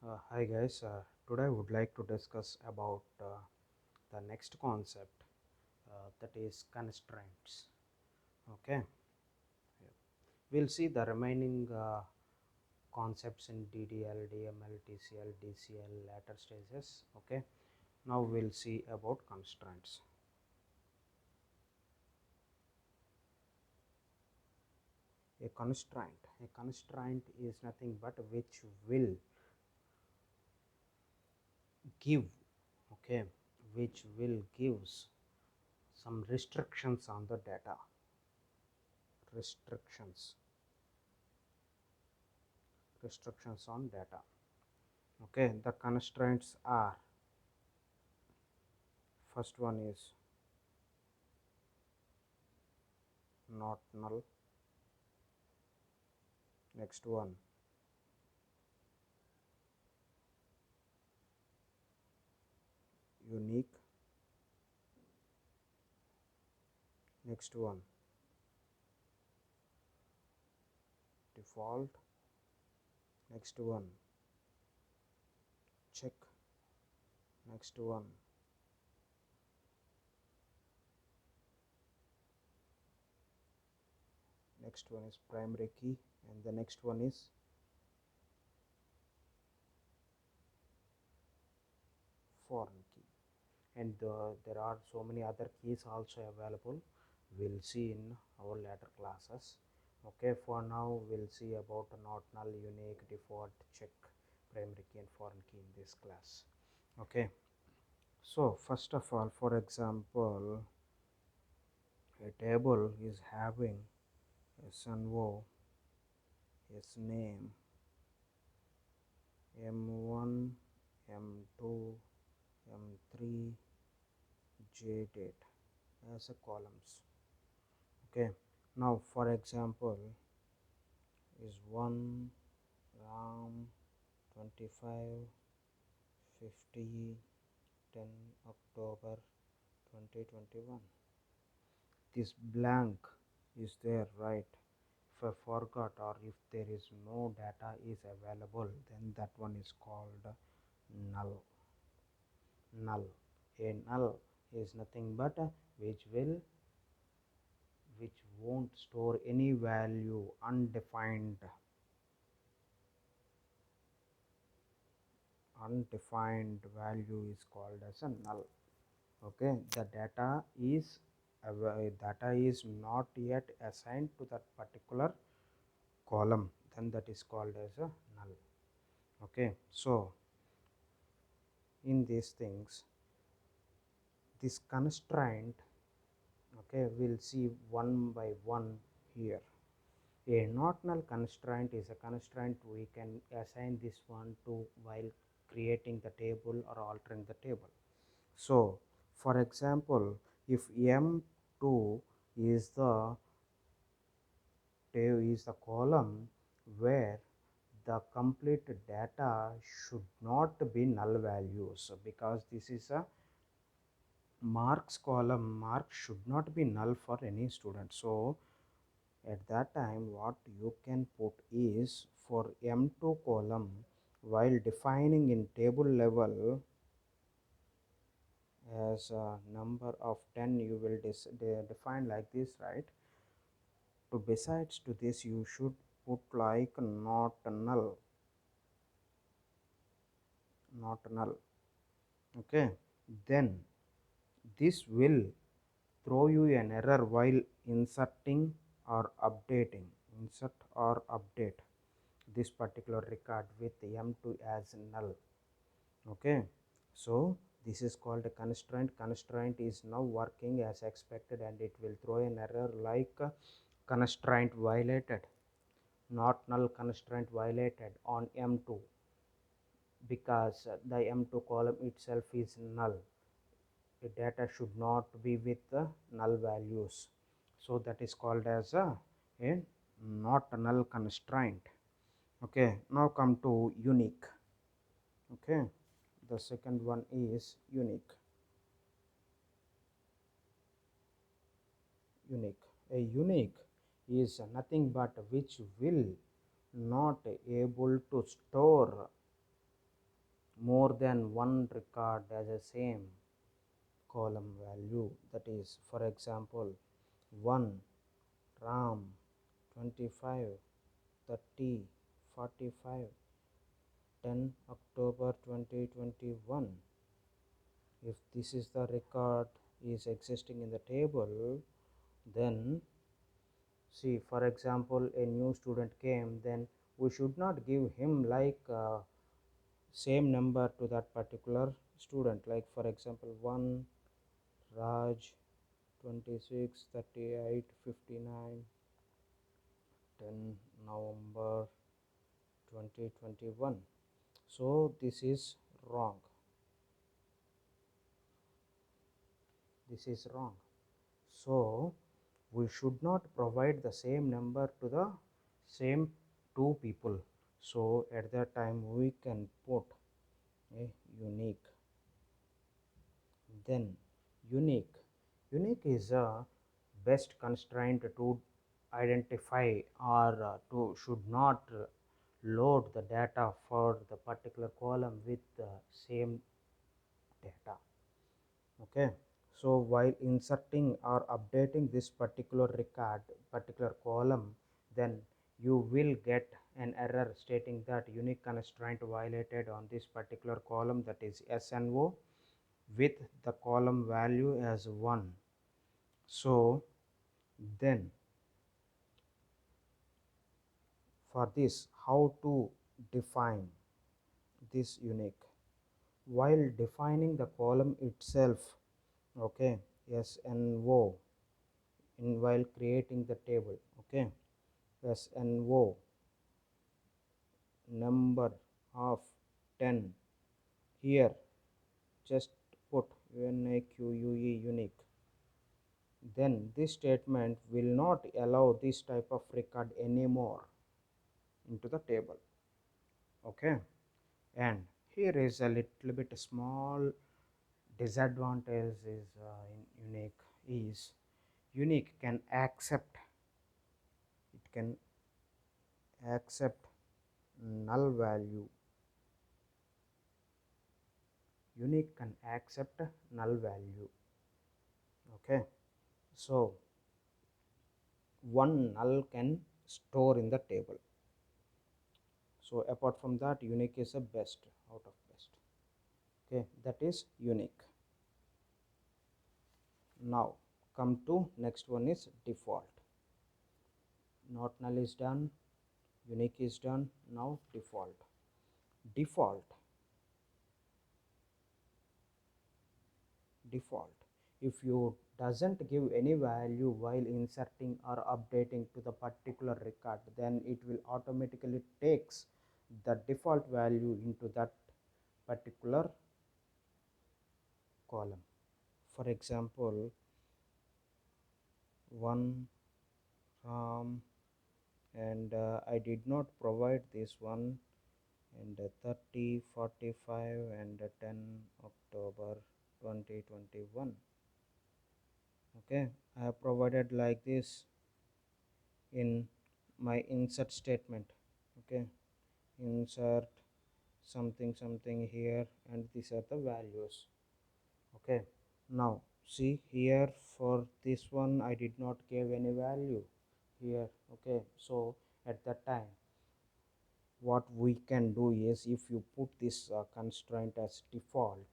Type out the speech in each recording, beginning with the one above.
Hi guys, today I would like to discuss about the next concept that is constraints. Okay, we'll see the remaining concepts in DDL, DML, TCL, DCL later stages. Okay, now we'll see about constraints. A constraint is nothing but which will give, okay, which will gives some restrictions on the data. Restrictions restrictions on data. Okay, the constraints are, first one is not null, next one unique, next one default, next one check, next one is primary key, and the next one is foreign key. And there are so many other keys also available. We'll see in our later classes. Okay, for now we'll see about not null, unique, default, check, primary key and foreign key in this class. Okay, so first of all, for example, a table is having SNO, name, M1, M2, M3, JDate as a columns. Okay, now for example is 1 Ram 25 50 10 October 2021. This blank is there, right? If I forgot or if there is no data is available, then that one is called null. Null. A null is nothing but which won't store any value, undefined value is called as a null. Okay, the data is not yet assigned to that particular column, then that is called as a null. Okay, so in these things, this constraint, okay, we'll see one by one here. A not null constraint is a constraint we can assign this one to while creating the table or altering the table. So for example, if M2 is the column where the complete data should not be null values, because this is a marks column, marks should not be null for any student. So at that time what you can put is, for M2 column, while defining in table level as a number of 10, you will define like this, right? So besides to this you should put like not null, okay. Then this will throw you an error while inserting or updating, insert or update this particular record with M2 as null. Okay, so this is called a constraint is now working as expected, and it will throw an error like constraint violated, not null constraint violated on M2, because the M2 column itself is null. The data should not be with the null values, so that is called as a not null constraint. Okay, now come to unique. Okay, the second one is unique. A unique is nothing but which will not able to store more than one record as a same column value. That is, for example, 1 RAM 25 30 45 10 October 2021. If this is the record is existing in the table, then see, for example, a new student came, then we should not give him like same number to that particular student, like for example 1 Raj 26 38 59 10 November 2021. So this is wrong. This is wrong. So we should not provide the same number to the same two people. So at that time we can put a unique. Then unique. Unique is a best constraint to identify or to should not load the data for the particular column with the same data. Okay, so while inserting or updating this particular record, particular column, then you will get an error stating that unique constraint violated on this particular column, that is SNO, with the column value as 1. So then for this, how to define this unique? While defining the column itself, okay, SNO, in while creating the table, okay, SNO number of 10, here just put UNIQUE unique. Then this statement will not allow this type of record anymore into the table. Okay, and here is a little bit small disadvantage is in unique can accept, it can accept null value. Unique can accept null value. Okay, so one null can store in the table. So apart from that, unique is a best out of best. Okay, that is unique. Now come to next one is default. Not null is done, unique is done. Now default. Default, if you doesn't give any value while inserting or updating to the particular record, then it will automatically takes the default value into that particular column. For example, 1 and I did not provide this one, and 30 45 and 10 October 2021. Okay, I have provided like this in my insert statement. Okay, insert something something here, and these are the values. Okay, now see here, for this one I did not give any value here. Okay, so at that time what we can do is, if you put this constraint as default,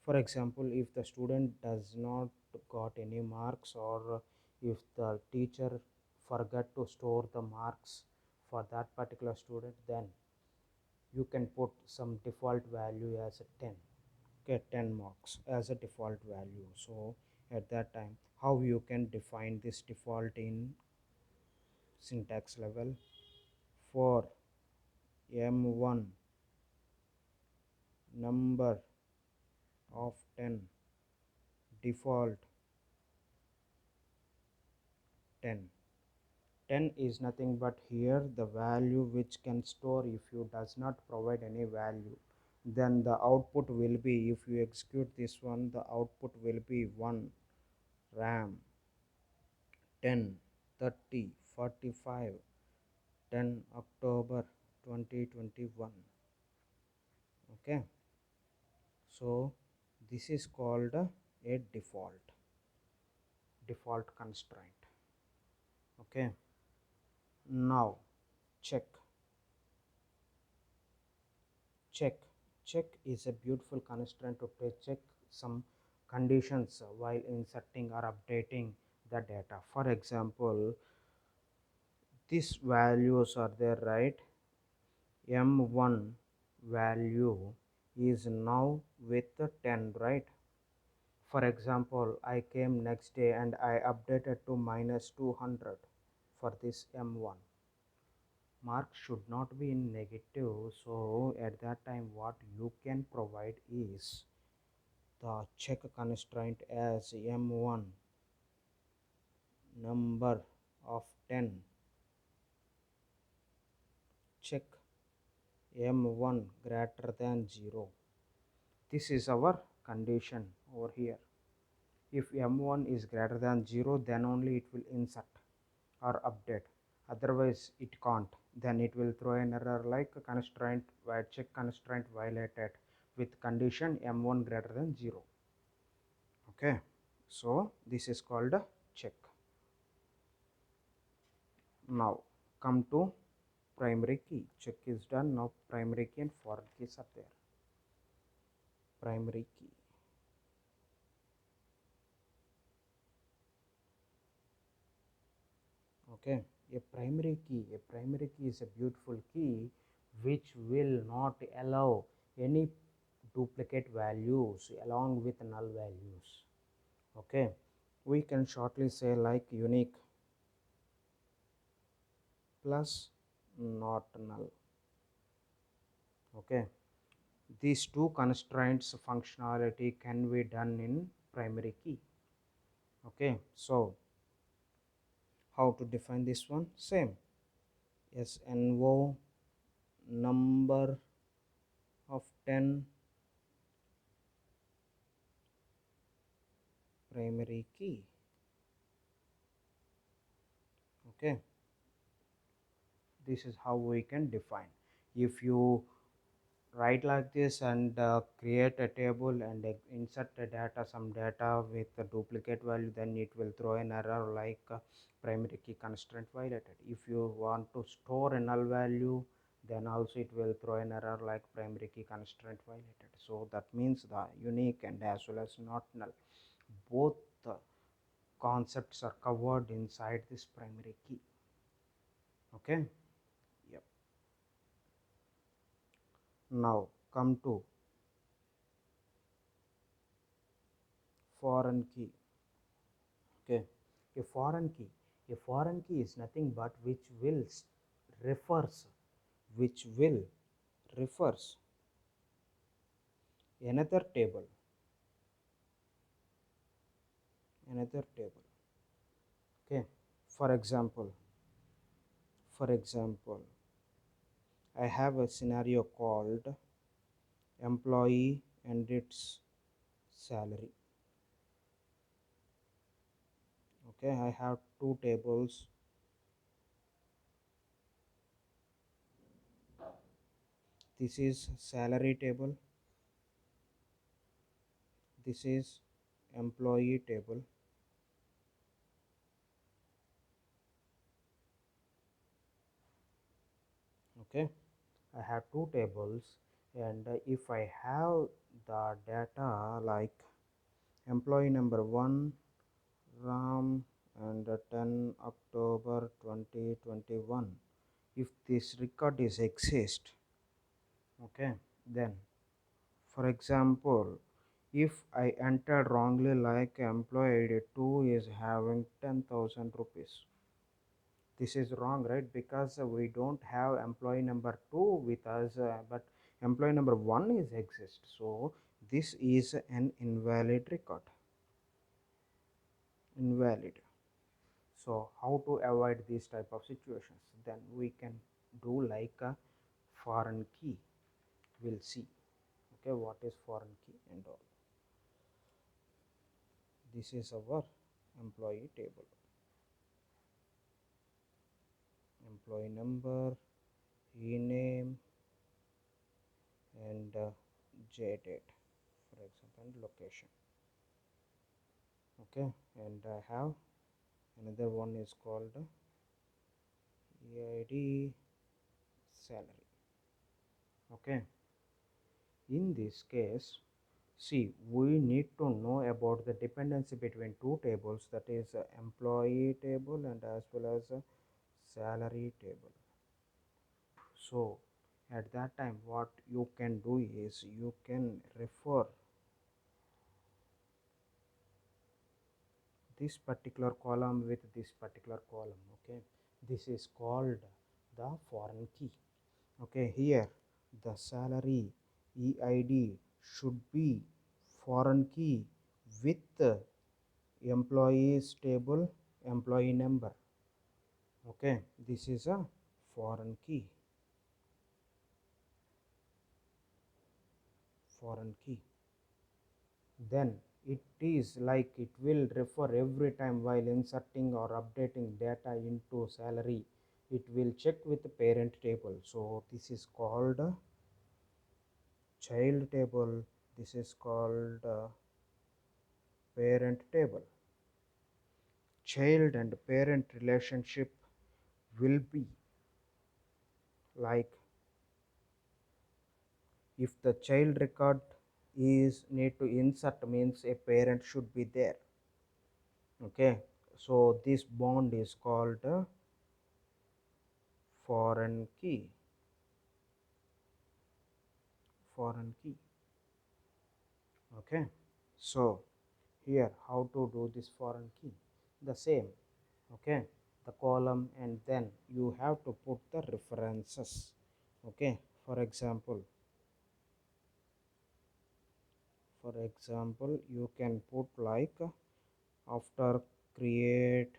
for example, if the student does not got any marks, or if the teacher forgot to store the marks for that particular student, then you can put some default value as a 10. Okay, 10 marks as a default value. So at that time, how you can define this default in syntax level? For M1 number of 10, default 10. 10 is nothing but here the value which can store if you does not provide any value. Then the output will be, if you execute this one, the output will be 1 RAM 10 30 45 10 October 2021. Okay, so this is called a default constraint. Okay, now check check check is a beautiful constraint to check some conditions while inserting or updating the data. For example, these values are there, right? M1 value is now with 10, right? For example, I came next day and I updated to minus 200 for this M1. Mark should not be in negative, so at that time what you can provide is the check constraint as M1 number of 10, check M1 greater than 0. This is our condition over here. If M1 is greater than 0, then only it will insert or update, otherwise it can't. Then it will throw an error like constraint check constraint violated with condition M1 greater than 0. Okay, so this is called a check. Now come to primary key. Check is done. Now primary key and foreign keys are there. Primary key. Okay, a primary key is a beautiful key which will not allow any duplicate values along with null values. Okay, we can shortly say like unique plus not null. Okay, these two constraints functionality can be done in primary key. Okay, so how to define this one? Same, SNO number of 10 primary key. Okay, this is how we can define. If you write like this and create a table and insert a data, some data with a duplicate value, then it will throw an error like primary key constraint violated. If you want to store a null value, then also it will throw an error like primary key constraint violated. So that means the unique and as well as not null, both the concepts are covered inside this primary key. Okay, yep. Now come to foreign key. Okay, a foreign key is nothing but refers which will refers another table. Okay, for example, I have a scenario called employee and its salary. Okay, I have two tables. This is salary table, this is employee table. Okay, I have two tables, and if I have the data like employee number 1 Ram and 10 October 2021, if this record is exist, okay, then for example, if I entered wrongly like employee ID 2 is having 10,000 rupees, this is wrong, right? Because we don't have employee number 2 with us, but employee number 1 is exist, so this is an invalid record. Invalid. So how to avoid these type of situations? Then we can do like a foreign key. We'll see. Okay, what is foreign key and all. This is our employee table. Employee number, ename and jdate, for example, and location. Okay, and I have another one is called eid salary. Okay, in this case, see, we need to know about the dependency between two tables, that is employee table and as well as salary table. So at that time what you can do is you can refer this particular column with this particular column. Okay, this is called the foreign key. Okay, here the salary eid should be foreign key with the employees table employee number. Okay, this is a foreign key. Foreign key, then it is like it will refer every time while inserting or updating data into salary, it will check with the parent table. So this is called child table, this is called parent table. Child and parent relationship will be like, if the child record is need to insert means a parent should be there. Okay, so this bond is called foreign key. Foreign key. Okay, so here how to do this foreign key, the same. Okay, the column and then you have to put the references. Okay, for example, you can put like after create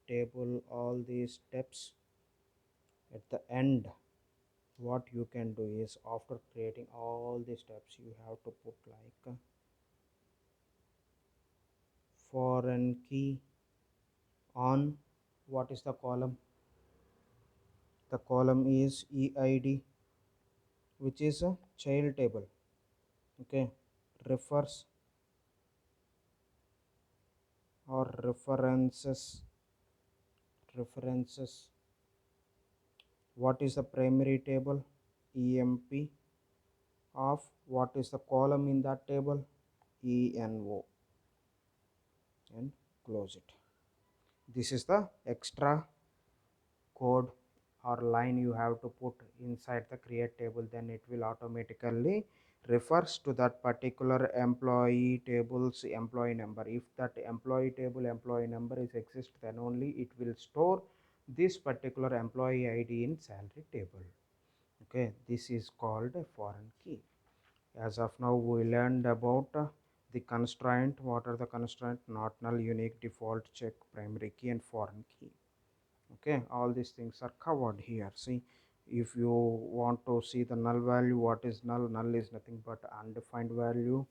table all these steps, at the end what you can do is after creating all the steps you have to put like foreign key on what is the column. The column is eid, which is a child table. Okay, refers or references. What is the primary table? Emp of what is the column in that table? eno, and close it. This is the extra code or line you have to put inside the create table, then it will automatically refers to that particular employee table's employee number. If that employee table employee number is exist, then only it will store this particular employee id in salary table. Okay, this is called a foreign key. As of now we learned about the constraint. What are the constraint? Not null, unique, default, check, primary key and foreign key. Okay, all these things are covered here. See, if you want to see the null value, what is null? Null is nothing but undefined value.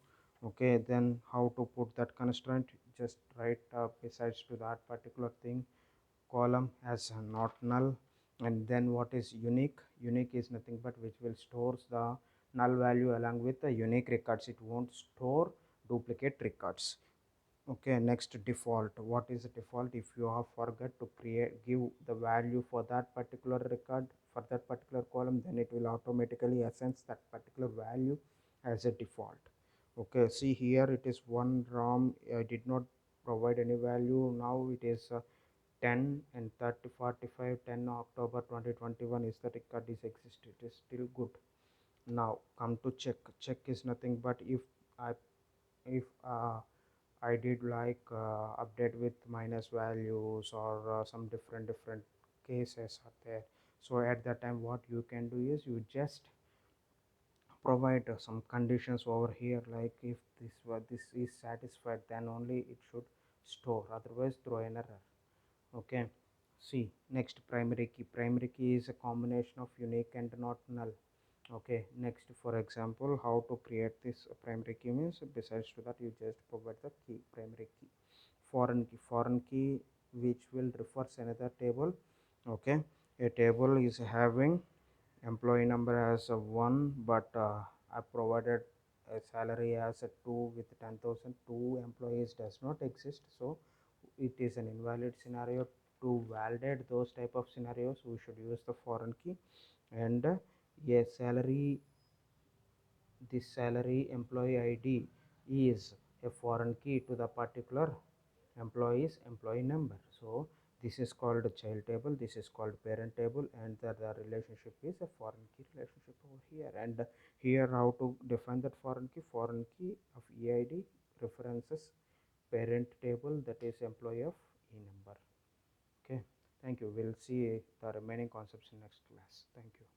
Okay, then how to put that constraint? Just write besides to that particular thing column as not null. And then what is unique? Unique is nothing but which will stores the null value along with the unique records. It won't store duplicate records. Okay, next default. What is the default? If you have forgot to create give the value for that particular record, for that particular column, then it will automatically assign that particular value as a default. Okay, see here it is one rom. I did not provide any value. Now it is 10 and 30 45 10 October 2021 is the record is exist. It is still good. Now come to check. Check is nothing but I if I did like update with minus values or some different cases are there. So at that time what you can do is you just provide some conditions over here, like if this is satisfied then only it should store, otherwise throw an error. Okay, see next primary key. Primary key is a combination of unique and not null. Okay, next for example how to create this primary key means besides to that you just provide the key primary key. Foreign key which will refers another table. Okay, a table is having employee number as a 1, but I provided a salary as a 2 with 10,000. Two employees does not exist, so it is an invalid scenario. To validate those type of scenarios, we should use the foreign key. And a salary, this salary employee ID is a foreign key to the particular employee's employee number. So this is called a child table, this is called parent table, and the relationship is a foreign key relationship over here. And here how to define that foreign key of EID references parent table, that is employee of E number. Okay, thank you. We'll see the remaining concepts in next class. Thank you.